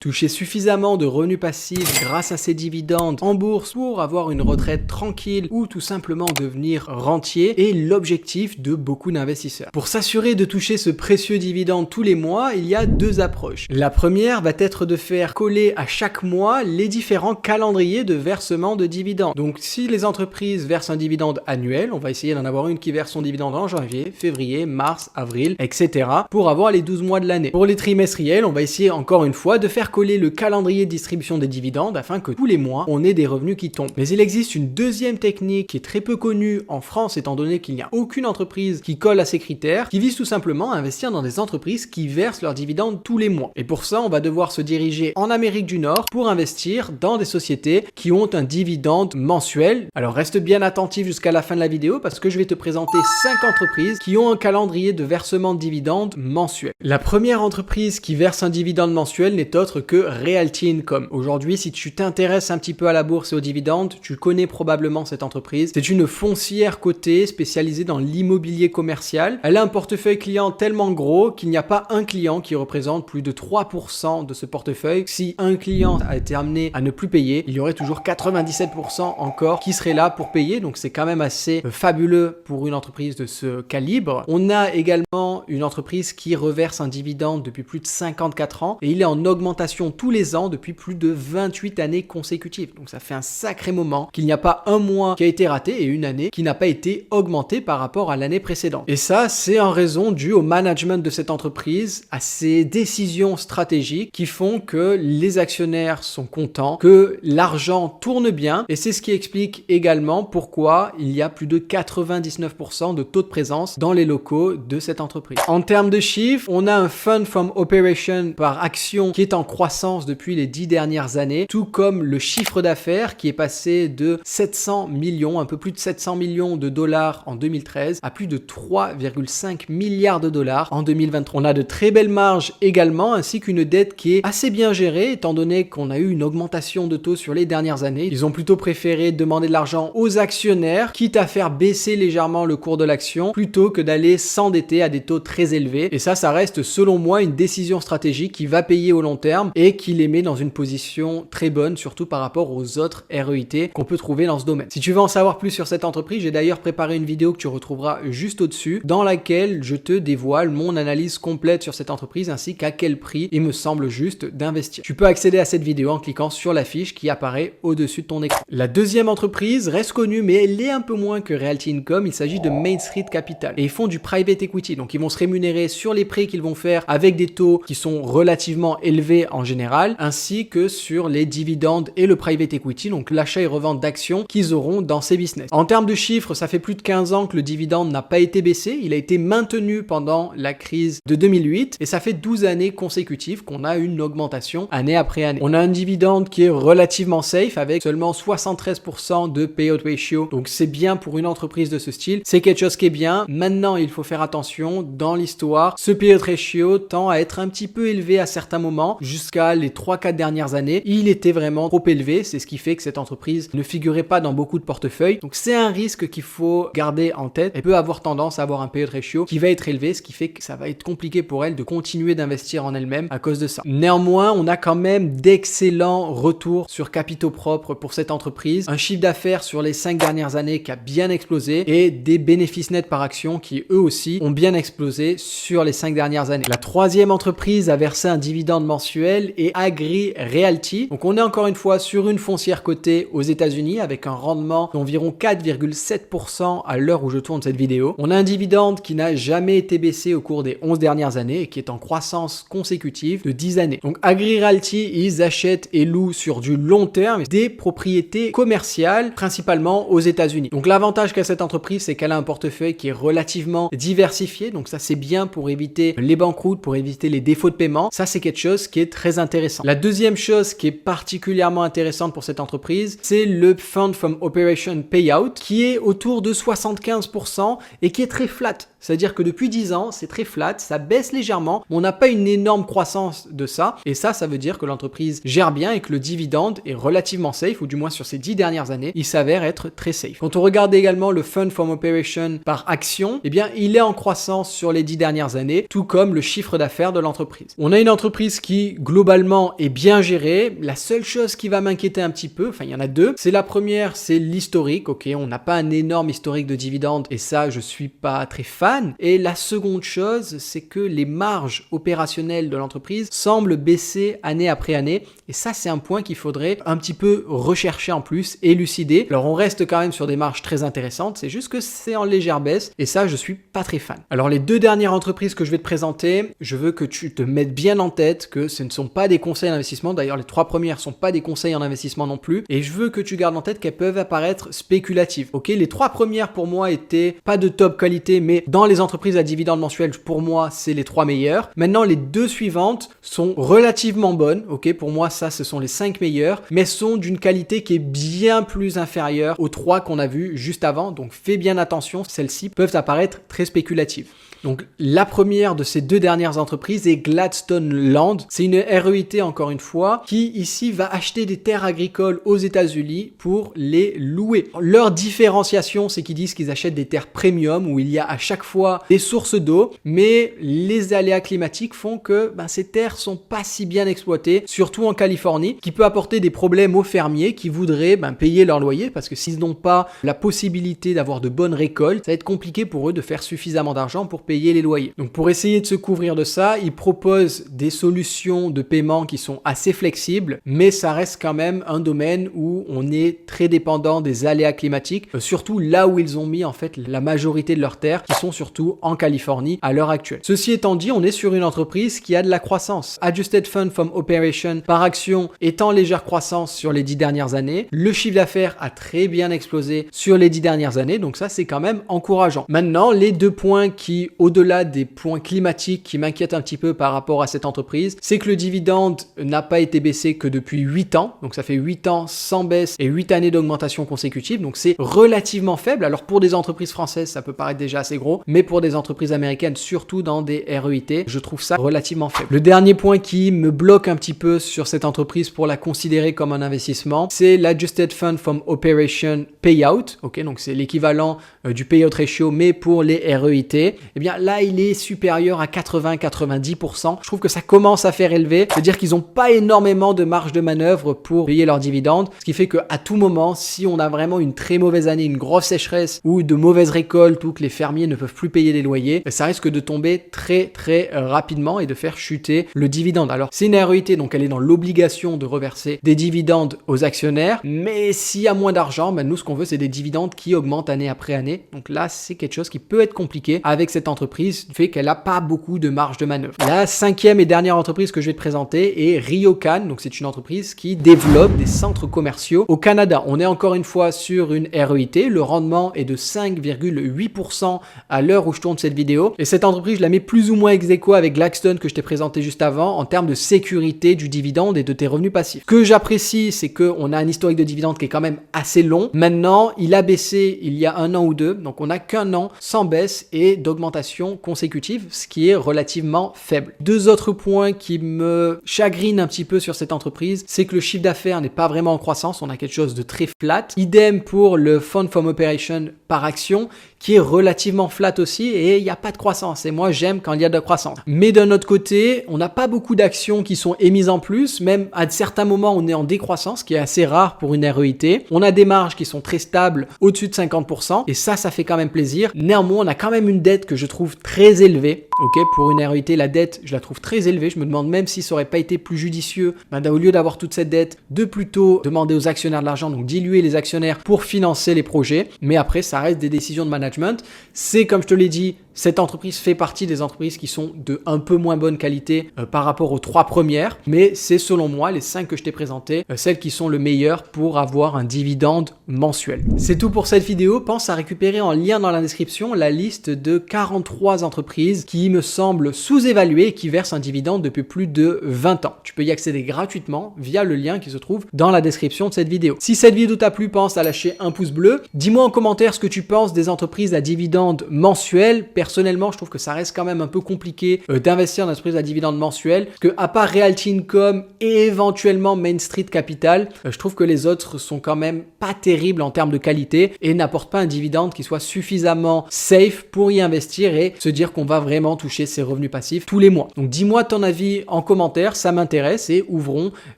Toucher suffisamment de revenus passifs grâce à ses dividendes en bourse pour avoir une retraite tranquille ou tout simplement devenir rentier est l'objectif de beaucoup d'investisseurs. Pour s'assurer de toucher ce précieux dividende tous les mois, il y a deux approches. La première va être de faire coller à chaque mois les différents calendriers de versement de dividendes. Donc si les entreprises versent un dividende annuel, on va essayer d'en avoir une qui verse son dividende en janvier, février, mars, avril, etc. pour avoir les 12 mois de l'année. Pour les trimestriels, on va essayer encore une fois de faire coller le calendrier de distribution des dividendes afin que tous les mois, on ait des revenus qui tombent. Mais il existe une deuxième technique qui est très peu connue en France étant donné qu'il n'y a aucune entreprise qui colle à ces critères, qui vise tout simplement à investir dans des entreprises qui versent leurs dividendes tous les mois. Et pour ça, on va devoir se diriger en Amérique du Nord pour investir dans des sociétés qui ont un dividende mensuel. Alors reste bien attentif jusqu'à la fin de la vidéo parce que je vais te présenter 5 entreprises qui ont un calendrier de versement de dividendes mensuel. La première entreprise qui verse un dividende mensuel n'est autre que Realty Income. Aujourd'hui, si tu t'intéresses un petit peu à la bourse et aux dividendes, tu connais probablement cette entreprise. C'est une foncière cotée spécialisée dans l'immobilier commercial. Elle a un portefeuille client tellement gros qu'il n'y a pas un client qui représente plus de 3% de ce portefeuille. Si un client a été amené à ne plus payer, il y aurait toujours 97% encore qui seraient là pour payer. Donc c'est quand même assez fabuleux pour une entreprise de ce calibre. On a également une entreprise qui reverse un dividende depuis plus de 54 ans et il est en augmentation tous les ans depuis plus de 28 années consécutives. Donc ça fait un sacré moment qu'il n'y a pas un mois qui a été raté et une année qui n'a pas été augmentée par rapport à l'année précédente. Et ça, c'est en raison dû au management de cette entreprise, à ses décisions stratégiques qui font que les actionnaires sont contents, que l'argent tourne bien et c'est ce qui explique également pourquoi il y a plus de 99% de taux de présence dans les locaux de cette entreprise. En termes de chiffres, on a un Fund from Operation par action qui est en croissance depuis les 10 dernières années, tout comme le chiffre d'affaires qui est passé de 700 millions, un peu plus de 700 millions de dollars en 2013 à plus de 3,5 milliards de dollars en 2023. On a de très belles marges également, ainsi qu'une dette qui est assez bien gérée, étant donné qu'on a eu une augmentation de taux sur les dernières années. Ils ont plutôt préféré demander de l'argent aux actionnaires, quitte à faire baisser légèrement le cours de l'action, plutôt que d'aller s'endetter à des taux très élevés. Et ça reste selon moi une décision stratégique qui va payer au long terme et qui les met dans une position très bonne, surtout par rapport aux autres REIT qu'on peut trouver dans ce domaine. Si tu veux en savoir plus sur cette entreprise, j'ai d'ailleurs préparé une vidéo que tu retrouveras juste au-dessus, dans laquelle je te dévoile mon analyse complète sur cette entreprise ainsi qu'à quel prix il me semble juste d'investir. Tu peux accéder à cette vidéo en cliquant sur la fiche qui apparaît au-dessus de ton écran. La deuxième entreprise reste connue, mais elle est un peu moins que Realty Income. Il s'agit de Main Street Capital et ils font du private equity, donc ils vont se rémunérer sur les prêts qu'ils vont faire avec des taux qui sont relativement élevés en général, ainsi que sur les dividendes et le private equity, donc l'achat et revente d'actions qu'ils auront dans ces business. En termes de chiffres, ça fait plus de 15 ans que le dividende n'a pas été baissé, il a été maintenu pendant la crise de 2008 et ça fait 12 années consécutives qu'on a une augmentation année après année. On a un dividende qui est relativement safe avec seulement 73% de payout ratio, donc c'est bien pour une entreprise de ce style, c'est quelque chose qui est bien. Maintenant, il faut faire attention, dans l'histoire, ce payout ratio tend à être un petit peu élevé à certains moments, jusqu'à les 3-4 dernières années, il était vraiment trop élevé, c'est ce qui fait que cette entreprise ne figurait pas dans beaucoup de portefeuilles. Donc c'est un risque qu'il faut garder en tête. Elle peut avoir tendance à avoir un payout ratio qui va être élevé, ce qui fait que ça va être compliqué pour elle de continuer d'investir en elle-même à cause de ça. Néanmoins, on a quand même d'excellents retours sur capitaux propres pour cette entreprise, un chiffre d'affaires sur les 5 dernières années qui a bien explosé et des bénéfices nets par action qui eux aussi ont bien explosé sur les 5 dernières années. La troisième entreprise a versé un dividende mensuel et Agri Realty. Donc on est encore une fois sur une foncière cotée aux États-Unis avec un rendement d'environ 4,7% à l'heure où je tourne cette vidéo. On a un dividende qui n'a jamais été baissé au cours des 11 dernières années et qui est en croissance consécutive de 10 années. Donc Agri Realty, ils achètent et louent sur du long terme des propriétés commerciales, principalement aux États-Unis. Donc l'avantage qu'a cette entreprise, c'est qu'elle a un portefeuille qui est relativement diversifié. Donc ça c'est bien pour éviter les banqueroutes, pour éviter les défauts de paiement. Ça c'est quelque chose qui est très intéressant. La deuxième chose qui est particulièrement intéressante pour cette entreprise, c'est le Fund from Operation Payout qui est autour de 75% et qui est très flat. C'est-à-dire que depuis 10 ans, c'est très flat, ça baisse légèrement, mais on n'a pas une énorme croissance de ça. Et ça veut dire que l'entreprise gère bien et que le dividende est relativement safe, ou du moins sur ces 10 dernières années, il s'avère être très safe. Quand on regarde également le Fund from Operation par action, eh bien, il est en croissance sur les 10 dernières années, tout comme le chiffre d'affaires de l'entreprise. On a une entreprise qui, globalement, est bien gérée. La seule chose qui va m'inquiéter un petit peu, enfin, il y en a deux. C'est la première, c'est l'historique. Ok, on n'a pas un énorme historique de dividendes et ça, je suis pas très fan. Et la seconde chose, c'est que les marges opérationnelles de l'entreprise semblent baisser année après année. Et ça, c'est un point qu'il faudrait un petit peu rechercher en plus, élucider. Alors, on reste quand même sur des marges très intéressantes. C'est juste que c'est en légère baisse et ça, je suis pas très fan. Alors, les deux dernières entreprises que je vais te présenter, je veux que tu te mettes bien en tête que ce ne sont pas des conseils d'investissement. D'ailleurs, les trois premières sont pas des conseils en investissement non plus. Et je veux que tu gardes en tête qu'elles peuvent apparaître spéculatives. Ok, les trois premières pour moi étaient pas de top qualité, mais dans les entreprises à dividendes mensuels, pour moi, c'est les trois meilleures. Maintenant, les deux suivantes sont relativement bonnes. Ok, pour moi, ça, ce sont les 5 meilleures, mais sont d'une qualité qui est bien plus inférieure aux trois qu'on a vues juste avant. Donc, fais bien attention, celles-ci peuvent apparaître très spéculatives. Donc la première de ces deux dernières entreprises est Gladstone Land. C'est une REIT encore une fois qui ici va acheter des terres agricoles aux États-Unis pour les louer. Leur différenciation, c'est qu'ils disent qu'ils achètent des terres premium où il y a à chaque fois des sources d'eau, mais les aléas climatiques font que ces terres sont pas si bien exploitées, surtout en Californie, qui peut apporter des problèmes aux fermiers qui voudraient payer leur loyer parce que s'ils n'ont pas la possibilité d'avoir de bonnes récoltes, ça va être compliqué pour eux de faire suffisamment d'argent pour payer les loyers. Donc pour essayer de se couvrir de ça, ils proposent des solutions de paiement qui sont assez flexibles, mais ça reste quand même un domaine où on est très dépendant des aléas climatiques, surtout là où ils ont mis en fait la majorité de leurs terres, qui sont surtout en Californie à l'heure actuelle. Ceci étant dit, on est sur une entreprise qui a de la croissance. Adjusted Fund from Operation par action est en légère croissance sur les 10 dernières années. Le chiffre d'affaires a très bien explosé sur les 10 dernières années, donc ça c'est quand même encourageant. Maintenant, les deux points qui, au-delà des points climatiques qui m'inquiètent un petit peu par rapport à cette entreprise, c'est que le dividende n'a pas été baissé que depuis 8 ans. Donc ça fait 8 ans sans baisse et 8 années d'augmentation consécutive. Donc c'est relativement faible. Alors pour des entreprises françaises, ça peut paraître déjà assez gros, mais pour des entreprises américaines, surtout dans des REIT, je trouve ça relativement faible. Le dernier point qui me bloque un petit peu sur cette entreprise pour la considérer comme un investissement, c'est l'Adjusted Fund from Operation Payout. Ok, donc c'est l'équivalent du payout ratio, mais pour les REIT. Eh bien là, il est supérieur à 80-90%. Je trouve que ça commence à faire élevé. C'est-à-dire qu'ils n'ont pas énormément de marge de manœuvre pour payer leurs dividendes. Ce qui fait qu'à tout moment, si on a vraiment une très mauvaise année, une grosse sécheresse ou de mauvaises récoltes ou que les fermiers ne peuvent plus payer les loyers, ça risque de tomber très rapidement et de faire chuter le dividende. Alors c'est une REIT, donc elle est dans l'obligation de reverser des dividendes aux actionnaires. Mais s'il y a moins d'argent, nous ce qu'on veut c'est des dividendes qui augmentent année après année. Donc là c'est quelque chose qui peut être compliqué avec cette entreprise, fait qu'elle n'a pas beaucoup de marge de manœuvre. La cinquième et dernière entreprise que je vais te présenter est Ryokan. Donc c'est une entreprise qui développe des centres commerciaux au Canada. On est encore une fois sur une REIT. Le rendement est de 5,8% à l'heure où je tourne cette vidéo. Et cette entreprise, je la mets plus ou moins ex aequo avec Gladstone que je t'ai présenté juste avant en termes de sécurité du dividende et de tes revenus passifs. Ce que j'apprécie, c'est qu'on a un historique de dividende qui est quand même assez long. Maintenant, il a baissé il y a 1 an ou 2. Donc on n'a qu'un an sans baisse et d'augmentation consécutive, ce qui est relativement faible. Deux autres points qui me chagrinent un petit peu sur cette entreprise, c'est que le chiffre d'affaires n'est pas vraiment en croissance, on a quelque chose de très flat. Idem pour le Fund from Operation par action, qui est relativement flat aussi et il n'y a pas de croissance. Et moi, j'aime quand il y a de la croissance. Mais d'un autre côté, on n'a pas beaucoup d'actions qui sont émises en plus. Même à certains moments, on est en décroissance, ce qui est assez rare pour une REIT. On a des marges qui sont très stables, au-dessus de 50%. Et ça fait quand même plaisir. Néanmoins, on a quand même une dette que je trouve très élevée. Ok, pour une REIT, la dette, je la trouve très élevée. Je me demande même si ça aurait pas été plus judicieux, au lieu d'avoir toute cette dette, de plutôt demander aux actionnaires de l'argent, donc diluer les actionnaires pour financer les projets. Mais après, ça reste des décisions de management. C'est, comme je te l'ai dit, cette entreprise fait partie des entreprises qui sont de un peu moins bonne qualité par rapport aux 3 premières, mais c'est selon moi, les 5 que je t'ai présentées, celles qui sont le meilleur pour avoir un dividende mensuel. C'est tout pour cette vidéo. Pense à récupérer en lien dans la description la liste de 43 entreprises qui il me semble sous-évalué et qui verse un dividende depuis plus de 20 ans. Tu peux y accéder gratuitement via le lien qui se trouve dans la description de cette vidéo. Si cette vidéo t'a plu, pense à lâcher un pouce bleu. Dis-moi en commentaire ce que tu penses des entreprises à dividende mensuel. Personnellement, je trouve que ça reste quand même un peu compliqué d'investir dans une entreprise à dividende mensuel, parce que à part Realty Income et éventuellement Main Street Capital, je trouve que les autres sont quand même pas terribles en termes de qualité et n'apportent pas un dividende qui soit suffisamment safe pour y investir et se dire qu'on va vraiment toucher ces revenus passifs tous les mois. Donc dis-moi ton avis en commentaire, ça m'intéresse et ouvrons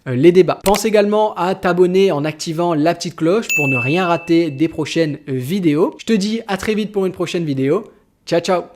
les débats. Pense également à t'abonner en activant la petite cloche pour ne rien rater des prochaines vidéos. Je te dis à très vite pour une prochaine vidéo. Ciao ciao!